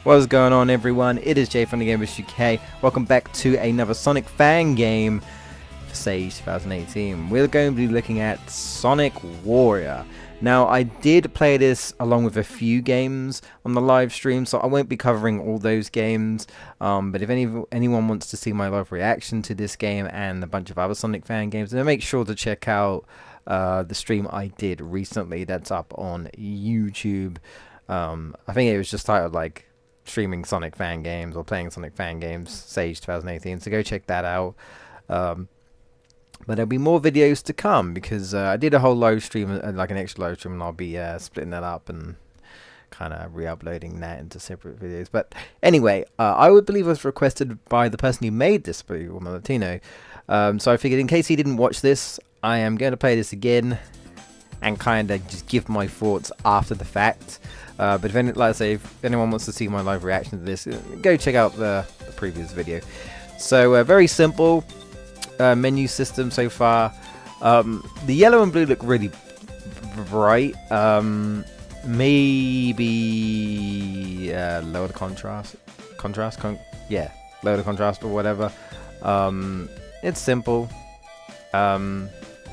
What's going on, everyone? It is Jay from the gamebustersUK. Welcome back to another Sonic fan game for Sage 2018. We're going to be looking at Sonic Warrior. Now, I did play this along with a few games on the live stream, so I won't be covering all those games. But if anyone wants to see my live reaction to this game and a bunch of other Sonic fan games, then make sure to check out the stream I did recently. That's up on YouTube. I think it was just titled like streaming Sonic fan games or playing Sonic fan games Sage 2018, so go check that out. But there'll be more videos to come because I did a whole live stream, like an extra live stream, and I'll be splitting that up and kind of re-uploading that into separate videos. But anyway, I would believe it was requested by the person who made this, or Latino. So I figured in case he didn't watch this, I am going to play this again and kind of just give my thoughts after the fact. But like I say, if anyone wants to see my live reaction to this, go check out the previous video. So very simple menu system so far. The yellow and blue look really bright. Maybe lower the contrast. Yeah, lower the contrast or whatever. It's simple.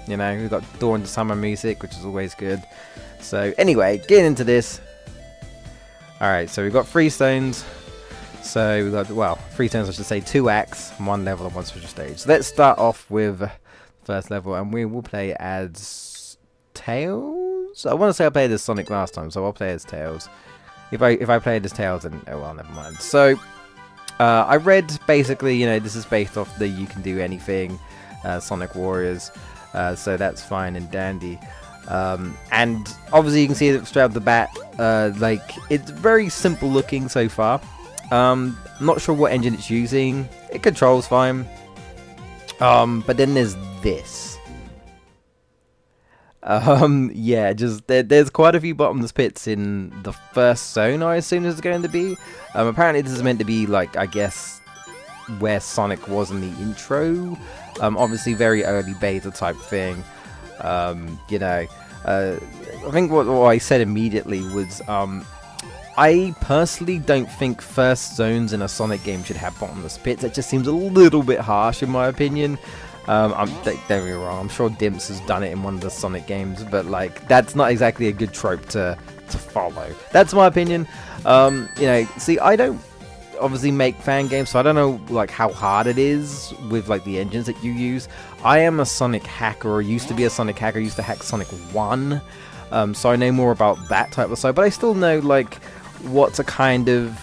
You know, we've got Dawn to Summer music, which is always good. So anyway, getting into this. Alright, so we've got 3 stones. So we've got, well, 3 stones I should say, 2 acts, 1 level and 1 special stage. So let's start off with the first level, and we will play as Tails. I want to say I played as Sonic last time, so I'll play as Tails. If I played as Tails, then oh well, never mind. So I read basically, you know, this is based off the You Can Do Anything Sonic Warriors. So that's fine and dandy. And obviously you can see it straight off the bat, like it's very simple looking so far. Not sure what engine it's using. It controls fine. But then there's this. Yeah, just there's quite a few bottomless pits in the first zone, I assume it's going to be. Apparently this is meant to be like, I guess, where Sonic was in the intro. Obviously very early beta type thing. You know, I think what I said immediately was, I personally don't think first zones in a Sonic game should have bottomless pits. It just seems a little bit harsh in my opinion. Don't get me wrong, I'm sure Dimps has done it in one of the Sonic games, but like, that's not exactly a good trope to follow. That's my opinion. You know, see, I don't obviously make fan games, so I don't know like how hard it is with like the engines that you use. I am a Sonic hacker, or used to be a Sonic hacker. I used to hack Sonic 1, so I know more about that type of side, but I still know like what to kind of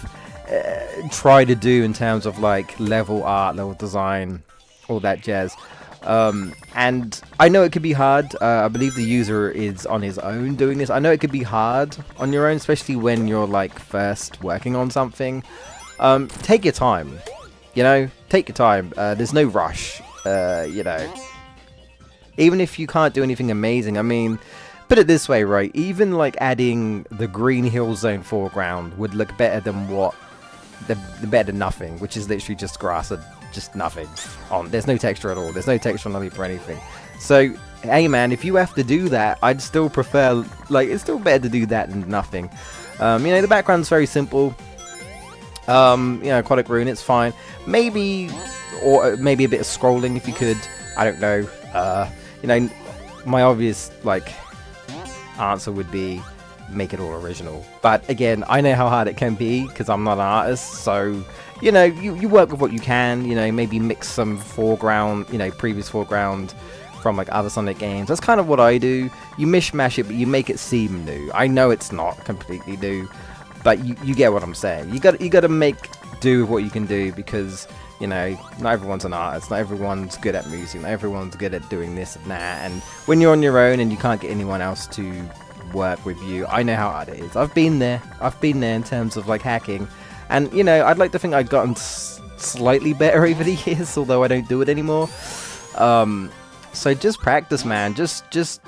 try to do in terms of like level art, level design, all that jazz. And I know it could be hard. I believe the user is on his own doing this. I know it could be hard on your own, especially when you're like first working on something. Take your time, you know, take your time. There's no rush, you know, even if you can't do anything amazing. I mean, put it this way, right, even like adding the Green Hill Zone foreground would look better than better than nothing, which is literally just grass and just nothing on. There's no texture at all. There's no texture on the leaf or anything. So, hey man, if you have to do that, I'd still prefer, like, it's still better to do that than nothing. You know, the background's very simple. You know, Aquatic Rune, it's fine. Maybe a bit of scrolling if you could. I don't know. You know, my obvious like answer would be make it all original. But again, I know how hard it can be because I'm not an artist. So you know, you work with what you can. You know, maybe mix some foreground, you know, previous foreground from like other Sonic games. That's kind of what I do. You mishmash it, but you make it seem new. I know it's not completely new, but you get what I'm saying. You got to make do with what you can do because, you know, not everyone's an artist, not everyone's good at music, not everyone's good at doing this and that. And when you're on your own and you can't get anyone else to work with you, I know how hard it is. I've been there in terms of like hacking, and you know, I'd like to think I've gotten slightly better over the years, although I don't do it anymore. So just practice, man. Just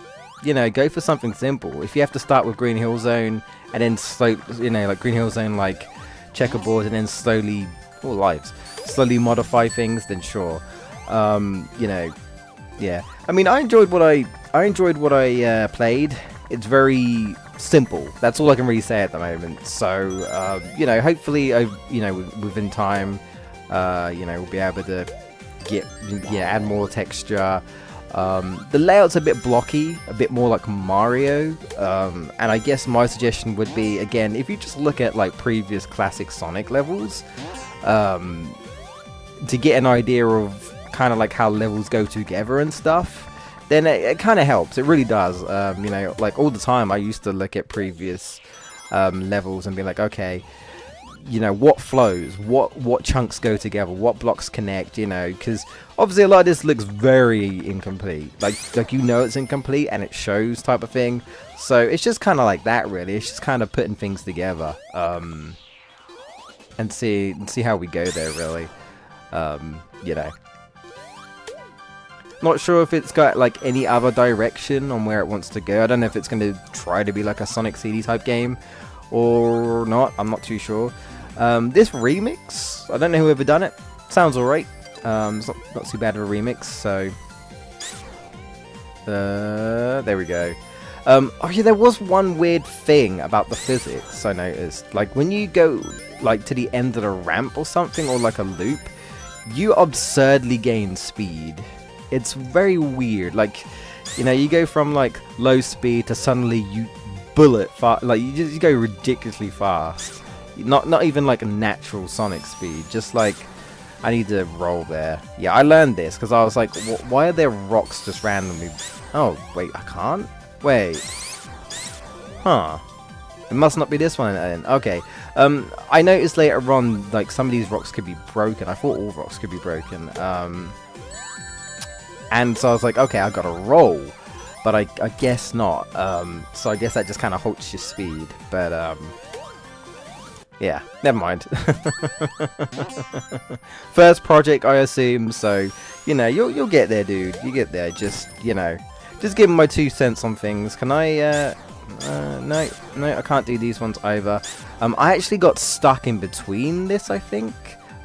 you know, go for something simple. If you have to start with Green Hill Zone and then you know, like Green Hill Zone, like checkerboard, and then slowly, or lives, slowly modify things, then sure. You know, yeah. I mean, I enjoyed what I played. It's very simple. That's all I can really say at the moment. So you know, hopefully, you know, within time, you know, we'll be able to add more texture. The layout's a bit blocky, a bit more like Mario, and I guess my suggestion would be, again, if you just look at like previous classic Sonic levels, to get an idea of kind of like how levels go together and stuff, then it kind of helps. It really does. You know, like all the time I used to look at previous levels and be like, okay, you know, what flows, what chunks go together, what blocks connect, you know, because obviously a lot of this looks very incomplete, like you know it's incomplete and it shows type of thing. So it's just kind of like that, really. It's just kind of putting things together, and see how we go there, really. You know, not sure if it's got like any other direction on where it wants to go. I don't know if it's going to try to be like a Sonic CD type game or not. I'm not too sure. This remix, I don't know whoever done it. Sounds alright. It's not too bad of a remix. So there we go. Oh yeah, there was one weird thing about the physics I noticed. Like when you go like to the end of the ramp or something, or like a loop, you absurdly gain speed. It's very weird. Like, you know, you go from like low speed to suddenly you bullet fast. Like you go ridiculously fast. Not even like a natural Sonic speed. Just like, I need to roll there. Yeah, I learned this because I was like, why are there rocks just randomly? Oh wait, I can't. Wait. Huh. It must not be this one then. Okay. I noticed later on, like, some of these rocks could be broken. I thought all rocks could be broken. And so I was like, okay, I gotta roll. But I guess not. So I guess that just kind of halts your speed. But, yeah, never mind. First project, I assume. So, you know, you'll get there, dude. You get there. Just, you know, just give me my 2 cents on things. Can I, no, I can't do these ones either. I actually got stuck in between this, I think,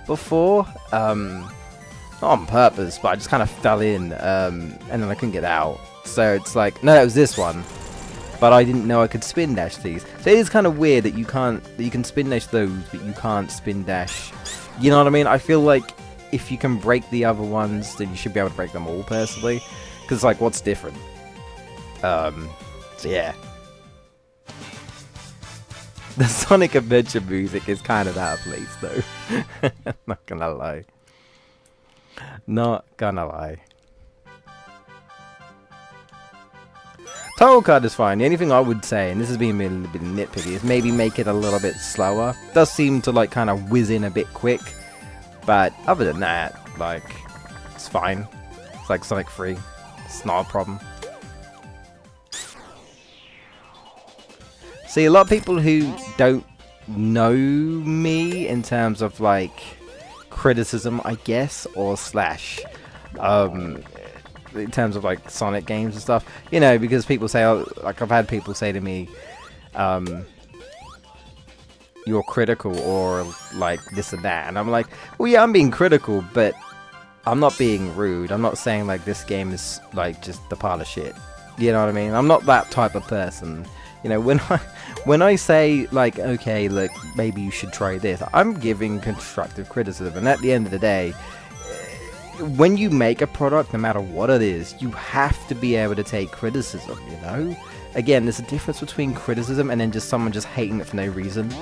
before. Not on purpose, but I just kind of fell in, and then I couldn't get out. So it's like, no, it was this one. But I didn't know I could spin dash these. So it is kind of weird that you can spin dash those, but you can't spin dash. You know what I mean? I feel like if you can break the other ones, then you should be able to break them all, personally. Because, like, what's different? So yeah. The Sonic Adventure music is kind of out of place, though. Not gonna lie. Not gonna lie. Title card is fine. The only thing I would say, and this is being a little bit nitpicky, is maybe make it a little bit slower. It does seem to like kind of whiz in a bit quick, but other than that, like, it's fine. It's like Sonic 3. It's not a problem. See, a lot of people who don't know me in terms of like criticism, I guess, or slash, in terms of like Sonic games and stuff, you know, because people say, oh, like I've had people say to me, you're critical or like this and that, and I'm like, well, yeah, I'm being critical, but I'm not being rude. I'm not saying like this game is like just the pile of shit. You know what I mean? I'm not that type of person. You know, when I say like, okay, look, maybe you should try this, I'm giving constructive criticism, and at the end of the day, when you make a product, no matter what it is, you have to be able to take criticism, you know? Again, there's a difference between criticism and then just someone just hating it for no reason.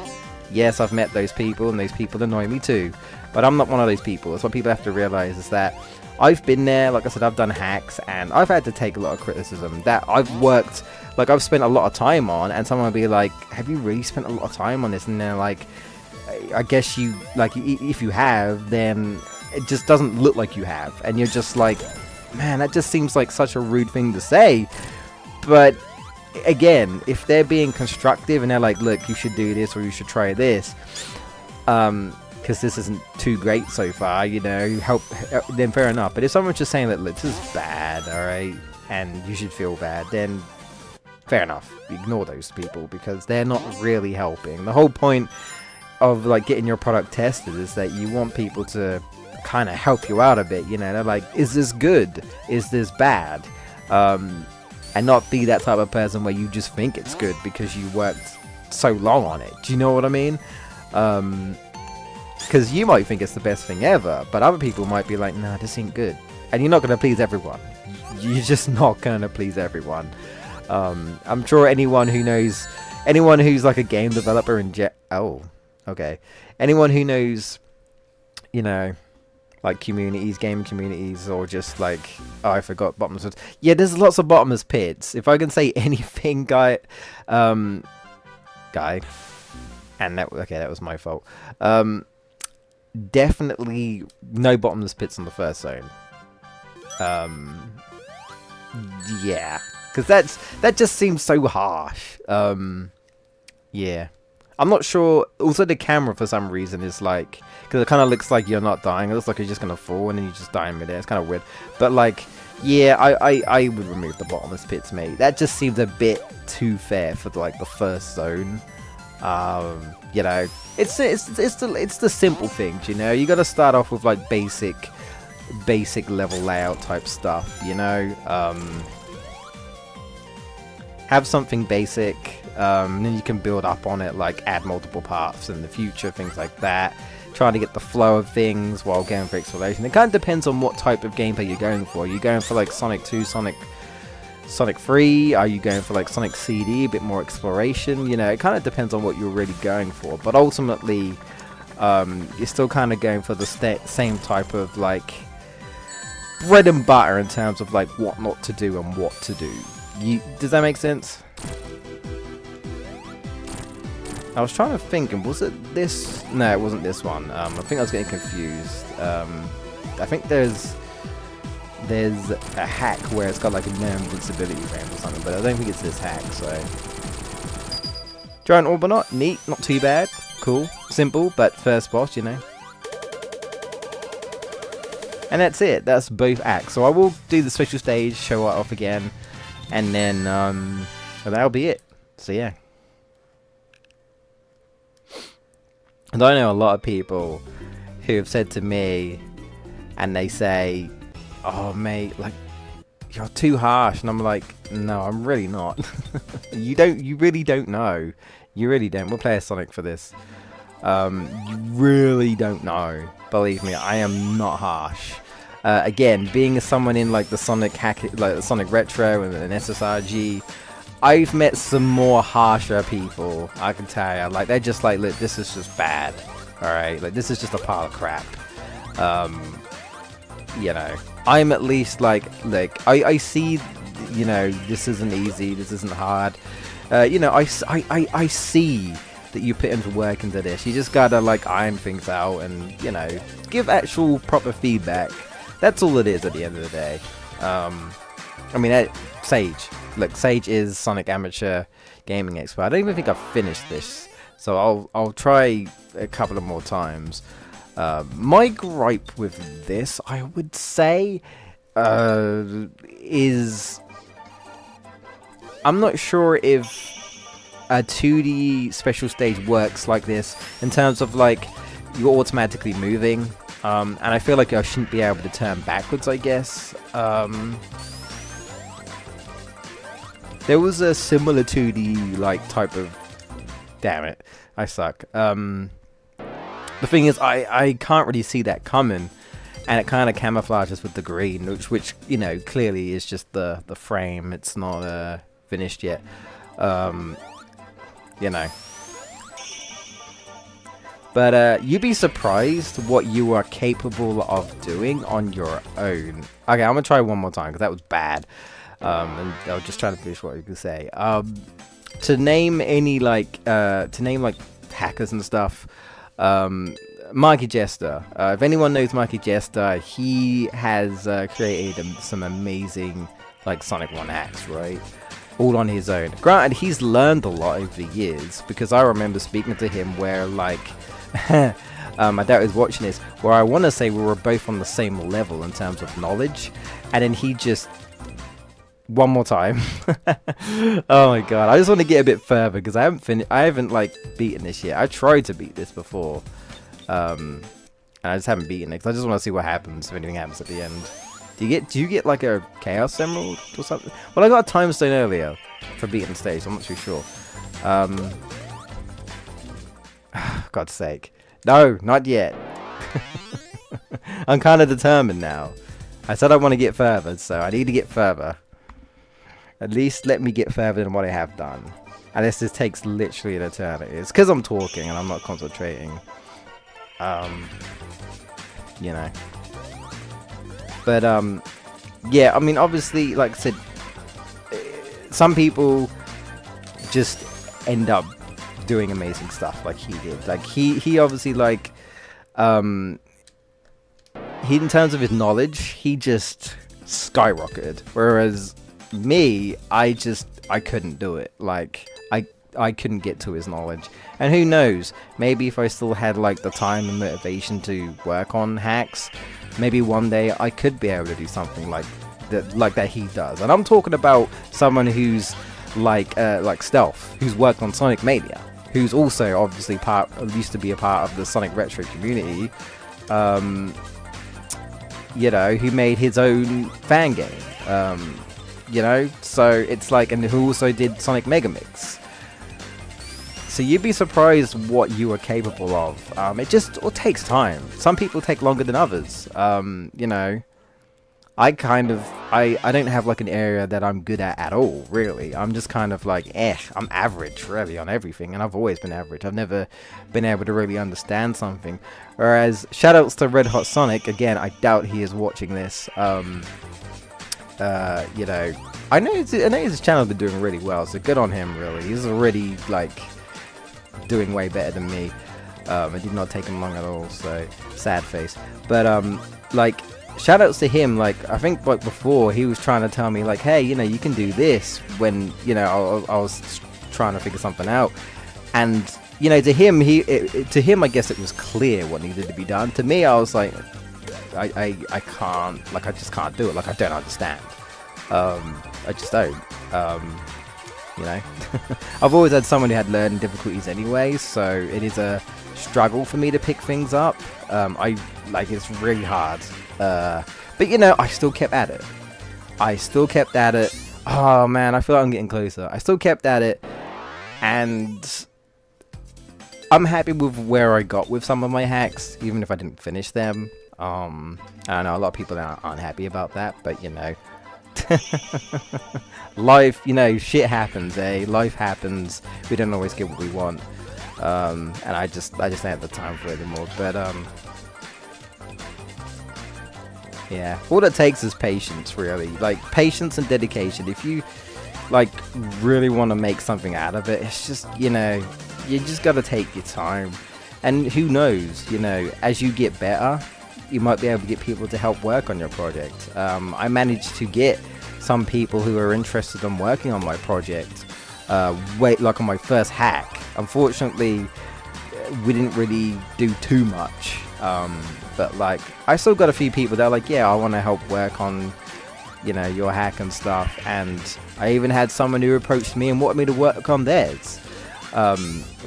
Yes, I've met those people, and those people annoy me too, but I'm not one of those people. That's what people have to realize, is that I've been there. Like I said, I've done hacks, and I've had to take a lot of criticism that I've worked, like I've spent a lot of time on, and someone will be like, have you really spent a lot of time on this? And they're like, I guess you, like, if you have, then it just doesn't look like you have. And you're just like, man, that just seems like such a rude thing to say. But again, if they're being constructive and they're like, look, you should do this or you should try this, because this isn't too great so far, you know, help, then fair enough. But if someone's just saying that, look, this is bad, alright, and you should feel bad, then fair enough. Ignore those people, because they're not really helping. The whole point of like getting your product tested is that you want people to kind of help you out a bit, you know. They're like, is this good? Is this bad? and not be that type of person where you just think it's good because you worked so long on it. Do you know what I mean? Because you might think it's the best thing ever, but other people might be like, nah, this ain't good. And you're not going to please everyone. You're just not going to please everyone. I'm sure anyone who's like a game developer in anyone who knows, you know, like communities, gaming communities, or just like, oh, I forgot bottomless pits. Yeah, there's lots of bottomless pits. If I can say anything, guy, and that was my fault. Definitely no bottomless pits on the first zone. Yeah, because that just seems so harsh. Yeah, I'm not sure. Also, the camera for some reason is like, because it kind of looks like you're not dying. It looks like you're just gonna fall and then you just die in midair. It's kind of weird. But like, yeah, I would remove the bottomless pits, mate. That just seems a bit too fair for like the first zone. You know, it's the simple things. You know, you got to start off with like basic level layout type stuff. You know, have something basic. And then you can build up on it, like add multiple paths in the future, things like that. Trying to get the flow of things while going for exploration. It kind of depends on what type of gameplay you're going for. Are you going for like Sonic 2, Sonic 3? Are you going for like Sonic CD, a bit more exploration? You know, it kind of depends on what you're really going for. But ultimately, you're still kind of going for the same type of like bread and butter in terms of like what not to do and what to do. Does that make sense? I was trying to think, and was it this? No, it wasn't this one. I think I was getting confused. I think there's a hack where it's got like a no invincibility ramp or something, but I don't think it's this hack. So, giant Orbonaut, neat, not too bad, cool, simple, but first boss, you know. And that's it. That's both acts. So I will do the special stage, show it off again, and then that'll be it. So yeah. And I know a lot of people who have said to me, and they say, oh mate, like, you're too harsh. And I'm like, no, I'm really not. You really don't know. You really don't. We'll play a Sonic for this. You really don't know. Believe me, I am not harsh. Again, being someone in like the Sonic like the Sonic Retro and an SSRG, I've met some more harsher people, I can tell you. Like, they're just like, look, this is just bad. Alright? Like, this is just a pile of crap. You know, I'm at least like I see, you know, this isn't easy, this isn't hard. You know, I see that you put into work into this. You just gotta like iron things out and, you know, give actual proper feedback. That's all it is at the end of the day. I mean, Sage. Look, Sage is Sonic Amateur Gaming Expert. I don't even think I've finished this, so I'll try a couple of more times. My gripe with this, I would say, is I'm not sure if a 2D special stage works like this in terms of like you're automatically moving, and I feel like I shouldn't be able to turn backwards, I guess. There was a similar 2D like type of... Damn it, I suck. The thing is, I can't really see that coming, and it kind of camouflages with the green, which you know, clearly is just the frame. It's not finished yet. You know. But you'd be surprised what you are capable of doing on your own. Okay, I'm gonna try one more time because that was bad. And I was just trying to finish what you could say. To name any like hackers and stuff. Mikey Jester. If anyone knows Mikey Jester, he has created some amazing like Sonic 1 hacks, right? All on his own. Granted, he's learned a lot over the years, because I remember speaking to him where like I doubt he's watching this, where I want to say we were both on the same level in terms of knowledge, and then he just... One more time. Oh my god, I just want to get a bit further because I haven't like beaten this yet. I tried to beat this before, and I just haven't beaten it because I just want to see what happens if anything happens at the end. Do you get like a Chaos Emerald or something? Well, I got a Time Stone earlier for beating stage. I'm not too sure. God's sake. No, not yet. I'm kind of determined now. I said I want to get further, so I need to get further. At least let me get further than what I have done. And this just takes literally an eternity. It's because I'm talking and I'm not concentrating. You know. But, yeah, I mean, obviously, like I said, some people just end up doing amazing stuff like he did. Like, he obviously, like, he, in terms of his knowledge, he just skyrocketed. Whereas me, I couldn't do it. Like, I couldn't get to his knowledge. And who knows, maybe if I still had like the time and motivation to work on hacks, maybe one day I could be able to do something like that he does. And I'm talking about someone who's like Stealth, who's worked on Sonic Mania, who's also obviously used to be a part of the Sonic Retro community. You know, who made his own fan game. You know, so it's like, and who also did Sonic Mega Mix. So you'd be surprised what you are capable of. It takes time. Some people take longer than others. You know, I don't have like an area that I'm good at all, really. I'm just kind of like, I'm average, really, on everything. And I've always been average. I've never been able to really understand something. Whereas, shoutouts to Red Hot Sonic. Again, I doubt he is watching this. You know, I know his channel's been doing really well, so good on him, really. He's already, like, doing way better than me. It did not take him long at all, so sad face. But like, shoutouts to him. Like, I think like before he was trying to tell me like, hey, you know, you can do this, when, you know, I was trying to figure something out. And, you know, to him, I guess it was clear what needed to be done. To me, I was like, I can't, like, I just can't do it. Like, I don't understand. I just don't. You know, I've always had someone who had learning difficulties anyway, so it is a struggle for me to pick things up. It's really hard. But you know, I still kept at it. Oh man, I feel like I'm getting closer. I still kept at it, and I'm happy with where I got with some of my hacks, even if I didn't finish them. I know a lot of people aren't happy about that, but you know. Life, you know, shit happens, life happens. We don't always get what we want, and I just don't have the time for it anymore. But yeah, all it takes is patience, really. Like, patience and dedication. If you like really want to make something out of it, it's just, you know, you just gotta take your time. And who knows, you know, as you get better, you might be able to get people to help work on your project. I managed to get some people who are interested in working on my project, like on my first hack. Unfortunately, we didn't really do too much, but like, I still got a few people that are like, yeah, I want to help work on, you know, your hack and stuff. And I even had someone who approached me and wanted me to work on theirs.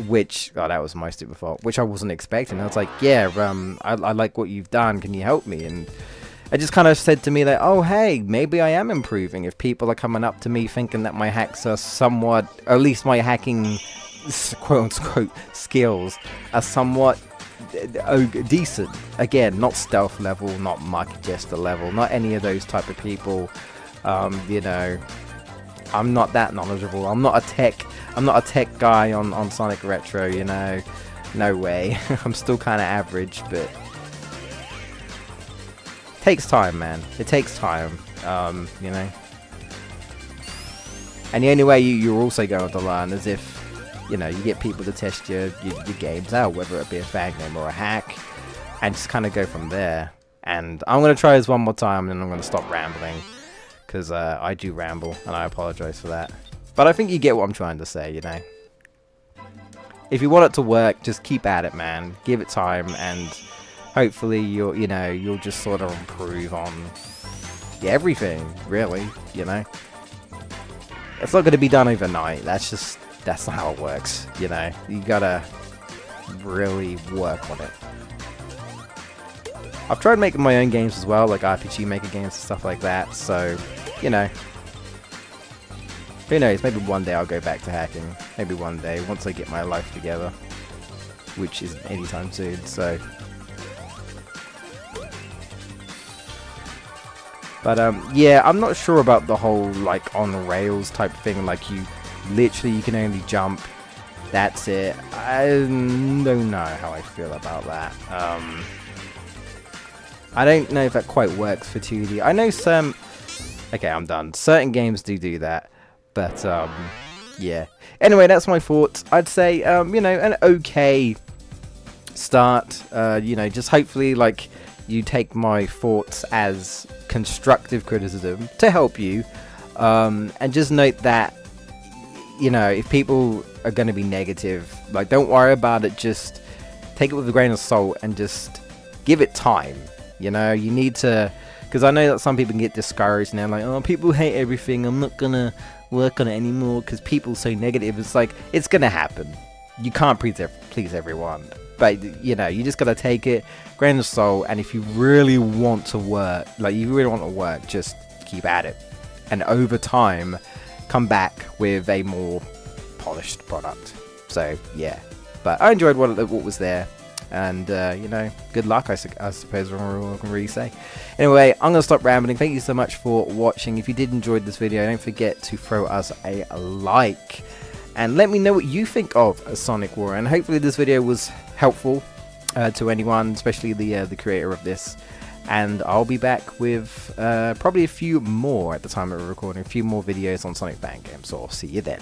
Which, oh, that was my stupid fault, which I wasn't expecting. I was like, yeah, I like what you've done, can you help me? And I just kind of said to me that, oh, hey, maybe I am improving. If people are coming up to me thinking that my hacks are somewhat, or at least my hacking, quote-unquote, skills are somewhat decent. Again, not stealth level, not market jester level, not any of those type of people. You know, I'm not that knowledgeable. I'm not a tech guy on Sonic Retro, you know. No way. I'm still kind of average, but takes time, man. It takes time, you know. And the only way you're also going to learn is if, you know, you get people to test your games out, whether it be a fan game or a hack, and just kind of go from there. And I'm going to try this one more time, and then I'm going to stop rambling, because I do ramble, and I apologize for that. But I think you get what I'm trying to say, you know. If you want it to work, just keep at it, man. Give it time, and hopefully you'll just sort of improve on everything, really, you know. It's not going to be done overnight. That's not how it works, you know. You gotta really work on it. I've tried making my own games as well, like RPG Maker games and stuff like that, so, you know. Who knows, maybe one day I'll go back to hacking. Maybe one day, once I get my life together. Which isn't anytime soon, so. But, yeah, I'm not sure about the whole, like, on rails type thing, like you can only jump. That's it. I don't know how I feel about that. I don't know if that quite works for 2D. I know some... Okay, I'm done. Certain games do that. But, yeah. Anyway, that's my thoughts. I'd say, you know, an okay start. You know, just hopefully, like, you take my thoughts as constructive criticism to help you. And just note that, you know, if people are going to be negative, like, don't worry about it. Just take it with a grain of salt and just give it time. You know, you need to, because I know that some people can get discouraged and they're like, oh, people hate everything, I'm not going to work on it anymore because people are so negative. It's like, it's going to happen. You can't please everyone. But, you know, you just got to take it, grain of salt, and if you really want to work, just keep at it. And over time, come back with a more polished product. So, yeah. But I enjoyed what was there. And, you know, good luck, I suppose I can really say. Anyway, I'm going to stop rambling. Thank you so much for watching. If you did enjoy this video, don't forget to throw us a like. And let me know what you think of a Sonic War. And hopefully this video was helpful to anyone, especially the creator of this. And I'll be back with probably a few more at the time of recording. A few more videos on Sonic fan games. So I'll see you then.